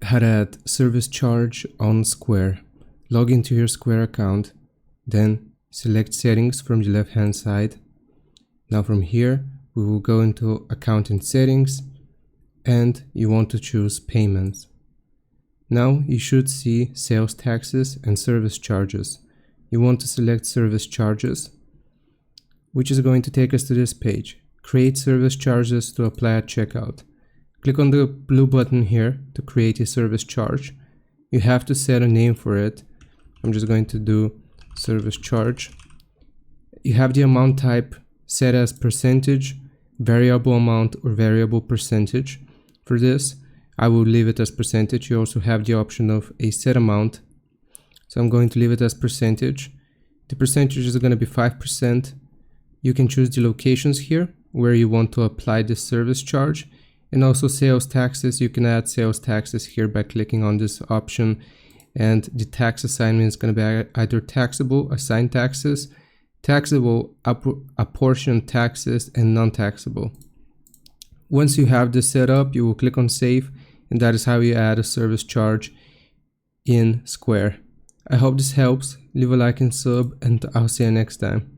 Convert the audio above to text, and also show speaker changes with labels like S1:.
S1: how to add service charge on Square. Log into your Square account, then select settings from the left hand side. Now from here we will go into account and settings, and you want to choose payments. Now you should see sales taxes and service charges. You want to select service charges, which is going to take us to this page. Create service charges to apply at checkout. Click on the blue button here to create a service charge. You have to set a name for it. I'm just going to do service charge. You have the amount type set as percentage, variable amount, or variable percentage. For this, I will leave it as percentage. You also have the option of a set amount. So I'm going to leave it as percentage. The percentage is going to be 5%. You can choose the locations here where you want to apply this service charge. And also sales taxes. You can add sales taxes here by clicking on this option. And the tax assignment is going to be either taxable, assigned taxes, taxable, apportioned taxes, and non-taxable. Once you have this set up, you will click on save, and that is how you add a service charge in Square. I hope this helps. Leave a like and sub, and I'll see you next time.